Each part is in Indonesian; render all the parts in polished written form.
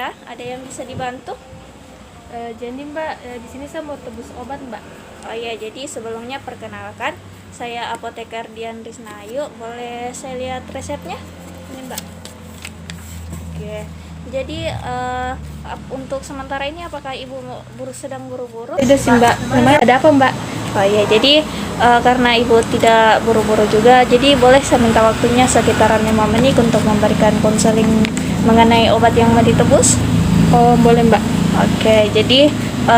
Ya, ada yang bisa dibantu? Jadi Mbak, di sini saya mau tebus obat Mbak. Oh iya, jadi sebelumnya perkenalkan, saya apoteker Dian Risnayu. Boleh saya lihat resepnya? Ini Mbak. Oke, jadi untuk sementara ini apakah Ibu sedang buru-buru? Udah sih Mbak, namanya ada apa Mbak? Oh iya, jadi karena Ibu tidak buru-buru juga, jadi boleh saya minta waktunya sekitaran 5 menit untuk memberikan konseling mengenai obat yang mau ditebus? Oh boleh Mbak. Oke, jadi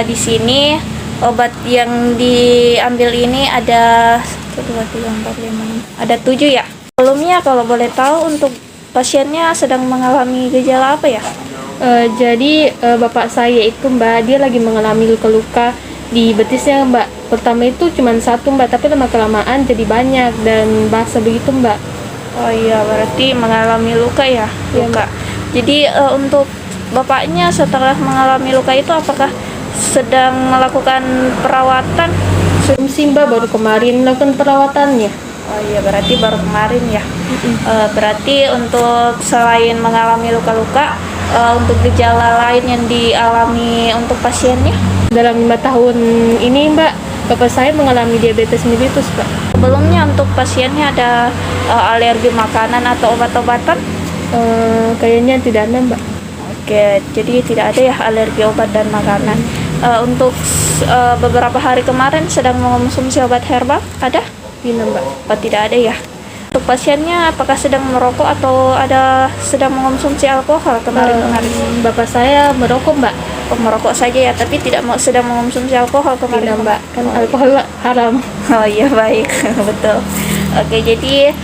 di sini obat yang diambil ini ada 1, 2, 3, 4, 5, 6, ada 7 ya. Sebelumnya kalau boleh tahu untuk pasiennya sedang mengalami gejala apa ya? Jadi bapak saya itu Mbak, dia lagi mengalami luka-luka di betisnya Mbak. Pertama itu cuma satu Mbak, tapi lama-kelamaan jadi banyak dan basah begitu Mbak. Oh iya, berarti mengalami luka ya? Iya, Luka. Jadi untuk bapaknya setelah mengalami luka itu apakah sedang melakukan perawatan? Belum sih Mbak, baru kemarin melakukan perawatannya. Oh iya, berarti baru kemarin ya. Berarti untuk selain mengalami luka-luka, untuk gejala lain yang dialami untuk pasiennya? Dalam 5 tahun ini Mbak, bapak saya mengalami diabetes mellitus Mbak. Sebelumnya untuk pasiennya ada alergi makanan atau obat-obatan? Kayaknya tidak ada Mbak. Oke, jadi tidak ada ya alergi obat dan makanan. Untuk beberapa hari kemarin sedang mengonsumsi obat herbal, ada? Tidak Mbak. Oh, tidak ada ya. Untuk pasiennya apakah sedang merokok atau ada sedang mengonsumsi alkohol kemarin-kemarin? Bapak saya merokok Mbak. Oh, merokok saja ya, tapi tidak sedang mengonsumsi alkohol kemarin. Tidak Mbak, kan alkohol haram. Oh iya, baik. Betul. Oke, jadi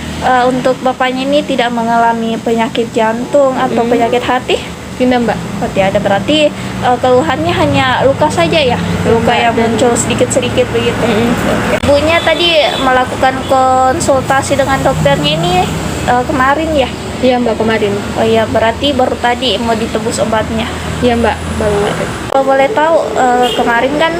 untuk bapaknya ini tidak mengalami penyakit jantung atau penyakit hati? Tidak Mbak. Oh, tidak ada, berarti keluhannya hanya luka saja ya? Luka yang muncul sedikit-sedikit begitu. Oke. Ibunya tadi melakukan konsultasi dengan dokternya ini kemarin ya? Iya Mbak, kemarin. Oh iya, berarti baru tadi mau ditebus obatnya. Iya Mbak, baru. Kalau boleh tahu, kemarin kan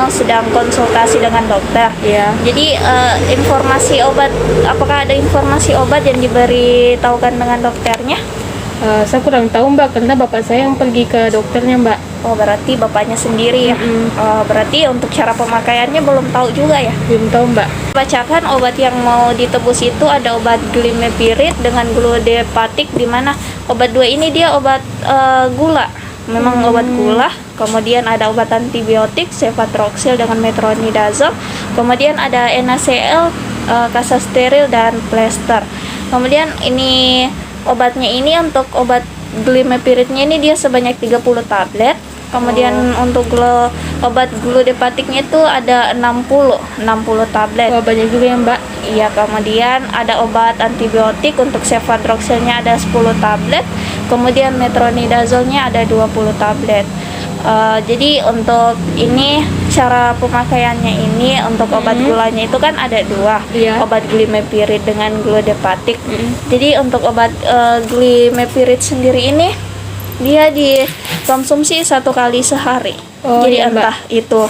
sedang konsultasi dengan dokter. Iya. Jadi informasi obat, apakah ada informasi obat yang diberitahukan dengan dokternya? Saya kurang tahu Mbak, karena bapak saya yang pergi ke dokternya Mbak. Oh, berarti bapaknya sendiri ya? Berarti untuk cara pemakaiannya belum tahu juga ya? Belum tahu Mbak. Bacakan obat yang mau ditebus itu ada obat glimepirid dengan gludepatik, di mana obat dua ini dia obat gula. Memang obat gula. Kemudian ada obat antibiotik cefatroxil dengan metronidazole. Kemudian ada NaCl, kasasteril dan plester. Kemudian ini obatnya ini untuk obat glimepiridnya ini dia sebanyak 30 tablet. Kemudian untuk obat gludepatiknya itu ada 60 tablet. Oh, banyak juga ya Mbak. Iya, kemudian ada obat antibiotik untuk cefatroxilnya ada 10 tablet. Kemudian metronidazolnya ada 20 tablet. Jadi untuk ini cara pemakaiannya ini untuk obat gulanya itu kan ada 2, Iya. obat glimepirid dengan gludepatik. Jadi untuk obat glimepirid sendiri ini dia dikonsumsi 1 kali sehari. Oh, Jadi iya, Mbak. entah itu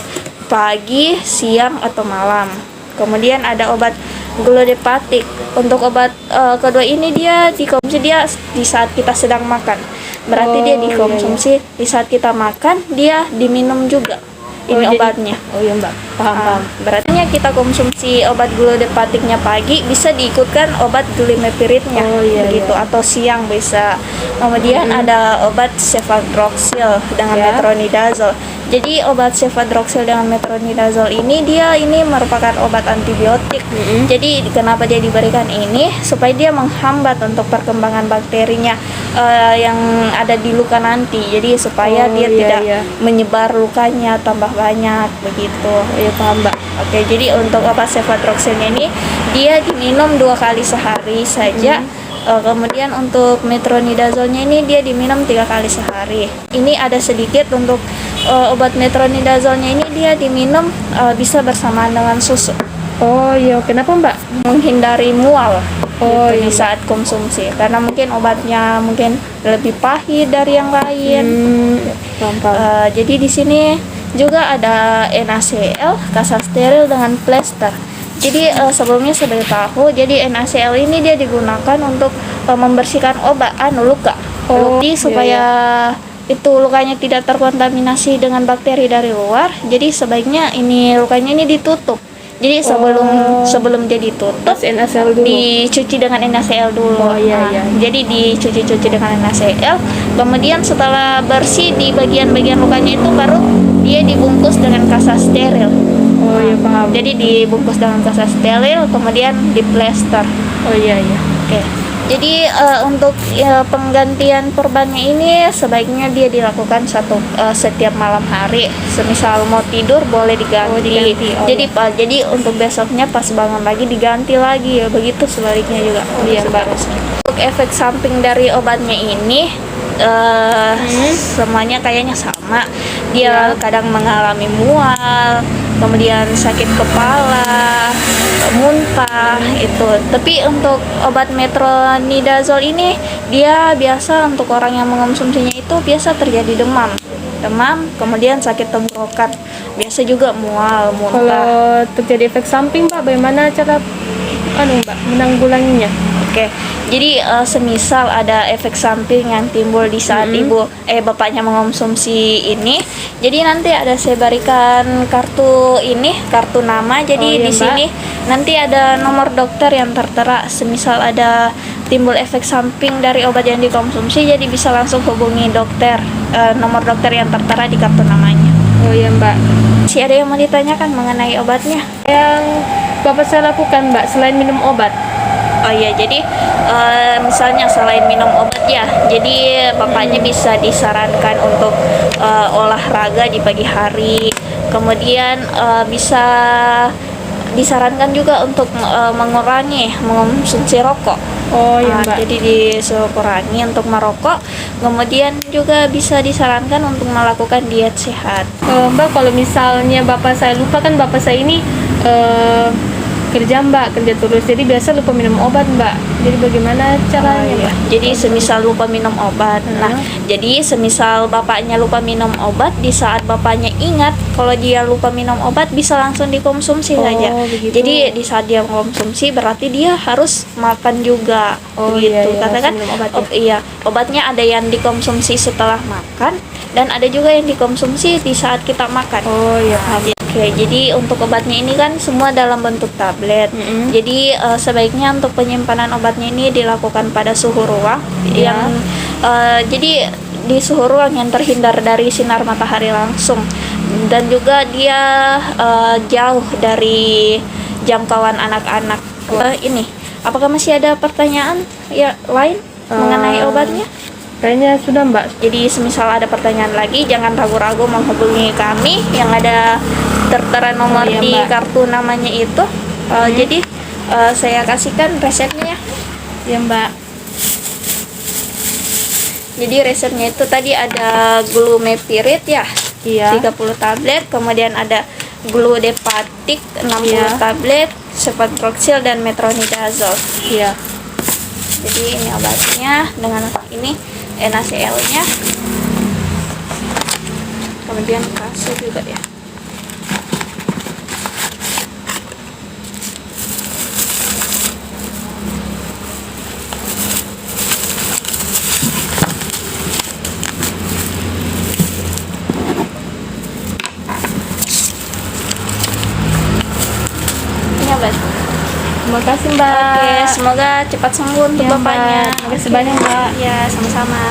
pagi, siang atau malam. Kemudian ada obat gludepatik. Untuk obat kedua ini dia dikonsumsi dia di saat kita sedang makan. Berarti dia Oh, dikonsumsi di saat kita makan, dia diminum juga. Ini jadi- obatnya. Oh iya Mbak, paham. Berarti kita konsumsi obat gludepatiknya pagi, bisa diikutkan obat glimepiridnya. Oh, iya, begitu, atau siang bisa. Kemudian ada obat cefatroxil dengan Ya. metronidazole. Jadi obat cefatroxil dengan metronidazole ini merupakan obat antibiotik. Jadi kenapa dia diberikan ini? Supaya dia menghambat untuk perkembangan bakterinya yang ada di luka nanti. Jadi supaya Oh, dia iya, tidak iya. menyebar lukanya tambah banyak begitu. Iya paham Mbak. Oke, jadi untuk obat cefatroxilnya ini dia diminum 2 kali sehari saja. Kemudian untuk metronidazolnya ini dia diminum 3 kali sehari. Ini ada sedikit untuk obat metronidazolnya ini dia diminum bisa bersamaan dengan susu, Oh iya, kenapa Mbak? menghindari mual Oh, gitu iya, di saat konsumsi, karena mungkin obatnya mungkin lebih pahit dari yang lain. Paham. Jadi di sini juga ada NaCl, kasasteril dengan plester. Jadi sebelumnya saya tahu, jadi NaCl ini dia digunakan untuk membersihkan luka. Oh, Jadi iya, supaya itu lukanya tidak terkontaminasi dengan bakteri dari luar, jadi sebaiknya ini lukanya ini ditutup. Jadi sebelum Oh. sebelum dia ditutup, Tes NaCl dulu. dicuci dengan NaCl dulu. Oh, iya, iya. Jadi dicuci-cuci dengan NaCl. Kemudian setelah bersih di bagian-bagian lukanya itu baru dia dibungkus dengan kasa steril. Oh iya, paham. Jadi dibungkus dengan kasa steril, kemudian diplester. Oh iya, iya. Oke. Jadi untuk penggantian perbannya ini sebaiknya dia dilakukan setiap malam hari. Semisal mau tidur boleh diganti. Oh, diganti. Oh, jadi iya. jadi untuk besoknya pas bangun lagi diganti lagi ya. Begitu sebaliknya juga. Oh, iya, Mbak. Seterusnya. Untuk efek samping dari obatnya ini semuanya kayaknya sama. Dia kadang mengalami mual, kemudian sakit kepala, muntah itu. Tapi untuk obat metronidazole ini dia biasa untuk orang yang mengonsumsinya itu biasa terjadi demam, kemudian sakit tenggorokan, biasa juga mual, muntah. Kalau terjadi efek samping, Mbak, bagaimana cara Mbak menanggulanginya? Oke, jadi semisal ada efek samping yang timbul di saat bapaknya mengonsumsi ini, jadi nanti saya berikan kartu nama. Jadi Oh, iya, di Mbak. sini nanti ada nomor dokter yang tertera. Semisal ada timbul efek samping dari obat yang dikonsumsi, jadi bisa langsung hubungi dokter. Nomor dokter yang tertera di kartu namanya. Oh iya, Mbak. Masih ada yang mau ditanyakan mengenai obatnya? Yang Bapak saya lakukan, Mbak, selain minum obat. Oh iya, jadi misalnya selain minum obat ya, jadi bapaknya bisa disarankan untuk olahraga di pagi hari. Kemudian bisa disarankan juga untuk mengurangi mengonsumsi rokok. Oh iya, Mbak. Jadi disuruh kurangi untuk merokok. Kemudian juga bisa disarankan untuk melakukan diet sehat. Mbak, kalau misalnya Bapak saya lupa, kan Bapak saya ini kerja, Mbak, kerja terus, jadi biasa lupa minum obat, Mbak. Jadi bagaimana caranya, Mbak? Jadi semisal lupa minum obat. Nah, jadi semisal bapaknya lupa minum obat, di saat bapaknya ingat kalau dia lupa minum obat bisa langsung dikonsumsi Oh, saja. begitu. Jadi di saat dia mengonsumsi berarti dia harus makan juga. Oh, begitu. iya, iya, Katakan harus minum obat, ya. iya, obatnya ada yang dikonsumsi setelah makan dan ada juga yang dikonsumsi di saat kita makan. Oh iya. Oke, jadi untuk obatnya ini kan semua dalam bentuk tablet. Jadi sebaiknya untuk penyimpanan obatnya ini dilakukan pada suhu ruang yang jadi di suhu ruang yang terhindar dari sinar matahari langsung, dan juga dia jauh dari jangkauan anak-anak. Ini, apakah masih ada pertanyaan lain mengenai obatnya? Kayaknya sudah, Mbak. Jadi semisal ada pertanyaan lagi, jangan ragu-ragu menghubungi kami yang ada tertera nomor iya, di Mbak. kartu namanya itu. Jadi saya kasihkan resepnya ya. Ya, Mbak. Jadi resepnya itu tadi ada glumepirid ya, Iya. 30 tablet, kemudian ada gludepatik 60 Iya. tablet, cefadroxil dan metronidazole. Iya. Jadi ini obatnya dengan ini NaCl-nya. Kemudian kasih juga ya. Ini obat. Terima kasih, Mbak. Oke, semoga cepat sembuh untuk Ya, Mbak. bapaknya. Terima kasih banyak, Mbak. Ya, sama-sama.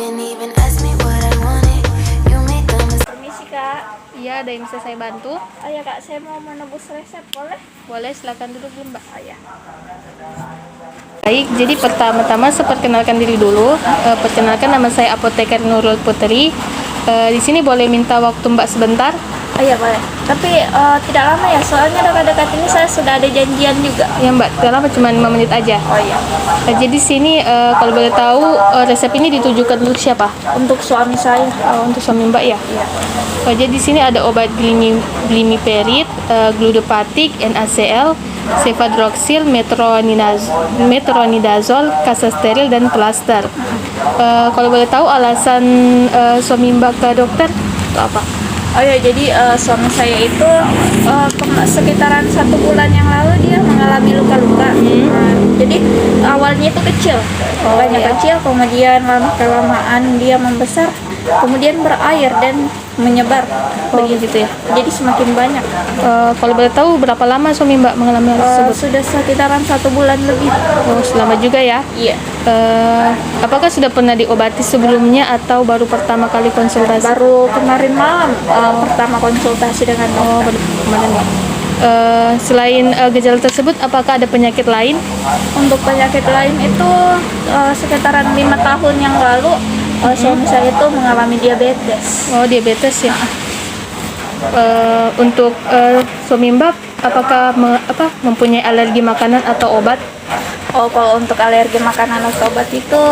Didn't even ask me what I wanted. You made the mistake. Permisi Kak. Iya, ada yang bisa saya bantu? Oh ya Kak, saya mau menebus resep, boleh? Boleh, silakan duduk dulu, Mbak. Oh ya. Baik, jadi pertama-tama saya perkenalkan diri dulu. Perkenalkan, nama saya Apoteker Nurul Putri. Di sini boleh minta waktu Mbak sebentar? Oh iya boleh. Tapi tidak lama ya, soalnya dekat-dekat ini saya sudah ada janjian juga. Ya, Mbak, tidak lama, cuma 5 menit aja. Oh iya. Jadi sini kalau boleh tahu resep ini ditujukan untuk siapa? Untuk suami saya. Untuk suami Mbak ya? Iya. Jadi di sini ada obat glimepiride, gludepatik, NaCl, cefadroxil, metronidazole, kasa steril, dan plaster. Kalau boleh tahu alasan suami Mbak ke dokter itu apa? Oh ya, jadi suami saya itu sekitaran 1 bulan yang lalu dia mengalami luka-luka. Jadi awalnya itu kecil, banyak kecil, kemudian lama kelamaan dia membesar, kemudian berair dan menyebar, begitu ya. Jadi semakin banyak. Kalau boleh tahu berapa lama suami Mbak mengalami hal tersebut? Sudah sekitaran 1 bulan lebih. Oh, selama juga ya. Iya. Apakah sudah pernah diobati sebelumnya atau baru pertama kali konsultasi? Baru kemarin malam pertama konsultasi dengan Oh, dokter. baru kemarin ya. Selain gejala tersebut, apakah ada penyakit lain? Untuk penyakit lain itu sekitaran 5 tahun yang lalu suami saya itu mengalami diabetes. Oh, diabetes ya. Untuk suami Mbak, apakah mempunyai alergi makanan atau obat? Oh, kalau untuk alergi makanan atau obat itu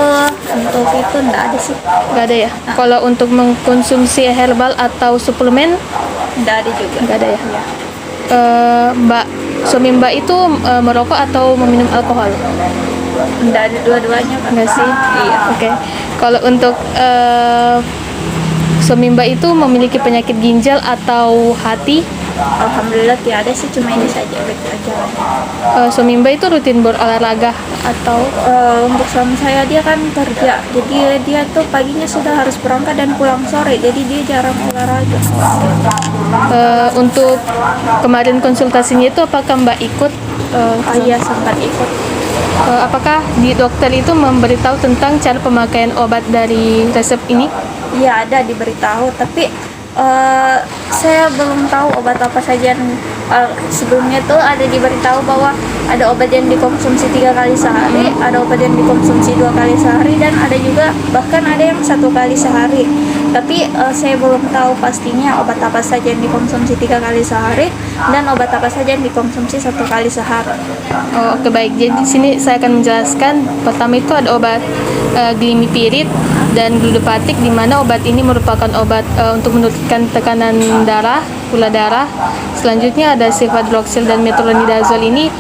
untuk itu enggak ada sih. Nggak ada ya. Kalau untuk mengkonsumsi herbal atau suplemen, Enggak ada juga. nggak ada ya. Iya. Mbak, suami Mbak itu merokok atau meminum alkohol? Enggak ada dua-duanya, Kak. Enggak sih. Iya. Oke. Kalau untuk suami Mbak itu memiliki penyakit ginjal atau hati, Alhamdulillah tidak ada sih, cuma ini saja gitu aja. suami Mbak itu rutin berolahraga atau Untuk suami saya dia kan kerja, jadi dia tuh paginya sudah harus berangkat dan pulang sore, jadi dia jarang olahraga. untuk kemarin konsultasinya itu apakah Mbak ikut? Iya, sempat ikut. Apakah di dokter itu memberitahu tentang cara pemakaian obat dari resep ini? Iya, ada diberitahu, tapi saya belum tahu obat apa saja yang sebelumnya tuh ada diberitahu bahwa ada obat yang dikonsumsi 3 kali sehari, ada obat yang dikonsumsi 2 kali sehari, dan ada juga bahkan ada yang 1 kali sehari. Tapi saya belum tahu pastinya obat apa saja yang dikonsumsi 3 kali sehari dan obat apa saja yang dikonsumsi 1 kali sehari. Oh, oke, baik. Jadi di sini saya akan menjelaskan. Pertama itu ada obat glimepiride dan glucopatik, di mana obat ini merupakan obat untuk menurunkan tekanan darah, gula darah. Selanjutnya ada cefadroxil dan metronidazole, ini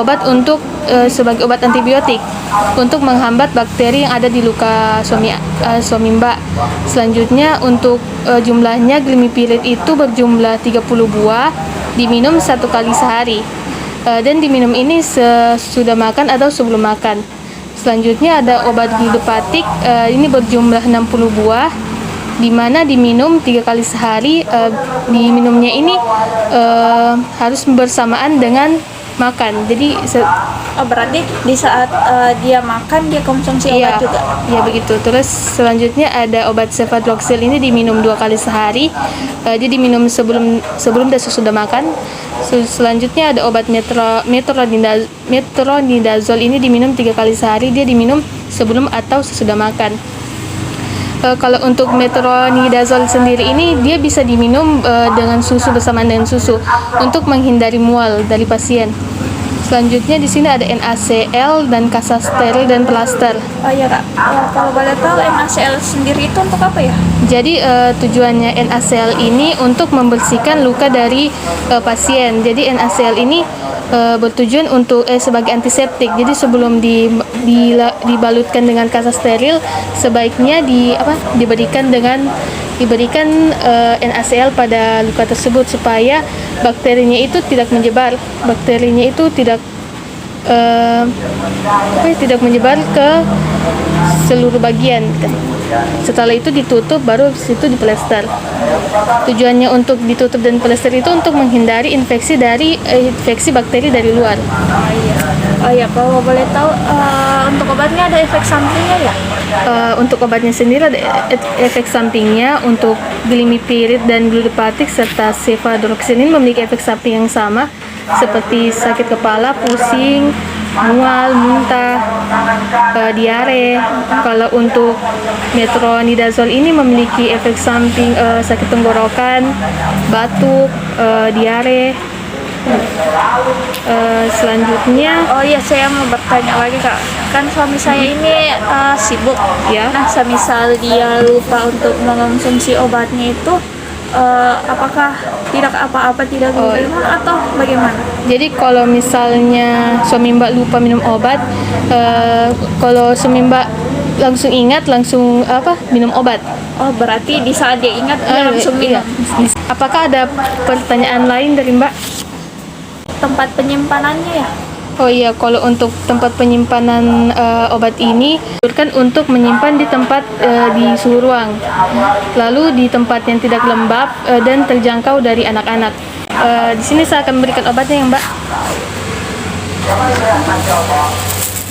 obat untuk sebagai obat antibiotik untuk menghambat bakteri yang ada di luka suami Mbak. Selanjutnya untuk jumlahnya glimepiride itu berjumlah 30 buah, diminum 1 kali sehari. Dan diminum ini sesudah makan atau sebelum makan. Selanjutnya ada obat glucopatik, ini berjumlah 60 buah, di mana diminum 3 kali sehari. Diminumnya ini harus bersamaan dengan makan. Jadi Berarti di saat dia makan dia konsumsi obat juga. Iya begitu. Terus selanjutnya ada obat cefadroxil, ini diminum 2 kali sehari. Jadi diminum sebelum dan sesudah makan. Selanjutnya ada obat metronidazole, ini diminum 3 kali sehari. Dia diminum sebelum atau sesudah makan. Kalau untuk metronidazole sendiri ini dia bisa diminum dengan susu, bersamaan dengan susu untuk menghindari mual dari pasien. Selanjutnya di sini ada NaCl dan kasa steril dan plaster. Oh iya, Kak. Kalau boleh tahu NaCl sendiri itu untuk apa ya? Jadi tujuannya NaCl ini untuk membersihkan luka dari pasien. Jadi NaCl ini bertujuan untuk sebagai antiseptik. Jadi sebelum dibalutkan dengan kasa steril, sebaiknya diberikan NaCl pada luka tersebut supaya bakterinya itu tidak menyebar. Bakterinya itu tidak menyebar ke seluruh bagian. Setelah itu ditutup, baru situ diplester. Tujuannya untuk ditutup dan plester itu untuk menghindari infeksi bakteri dari luar. Oh iya, kalau boleh tahu untuk obatnya ada efek sampingnya ya? Untuk obatnya sendiri ada efek sampingnya. Untuk glimepiride dan glucopatik serta cefadroxil ini memiliki efek samping yang sama seperti sakit kepala, pusing, mual, muntah, diare. Kalau untuk metronidazole ini memiliki efek samping sakit tenggorokan, batuk, diare. Selanjutnya, Oh iya, saya mau bertanya lagi, Kak. Kan suami saya ini sibuk Ya. Nah, semisal dia lupa untuk mengonsumsi obatnya itu, apakah tidak apa-apa, tidak gimana atau bagaimana? jadi kalau misalnya suami Mbak lupa minum obat, kalau suami Mbak langsung ingat, langsung minum obat. Oh, berarti di saat dia ingat dia langsung Iya. minum. Apakah ada pertanyaan lain dari Mbak? Tempat penyimpanannya ya? Oh iya, kalau untuk tempat penyimpanan obat ini kan untuk menyimpan di tempat di suhu ruang, lalu di tempat yang tidak lembab dan terjangkau dari anak-anak. Di sini saya akan memberikan obatnya ya Mbak.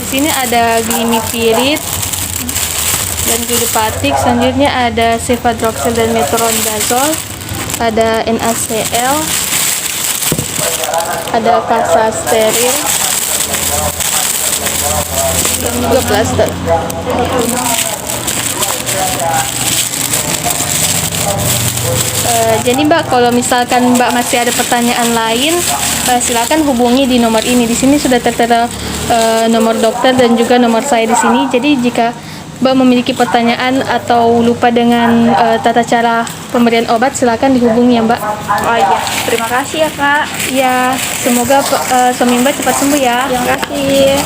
Di sini ada glimipirid dan gludepatik. Selanjutnya ada cefadroxil dan metronidazole, ada NaCl, ada kasa steril, dan juga plaster. Jadi Mbak, kalau misalkan Mbak masih ada pertanyaan lain, silakan hubungi di nomor ini. Di sini sudah tertera nomor dokter dan juga nomor saya di sini. Jadi jika Mbak memiliki pertanyaan atau lupa dengan tata cara pemberian obat, silakan dihubungi ya Mbak. Oh iya, terima kasih ya Kak. Ya, semoga suami Mbak cepat sembuh ya. Terima kasih.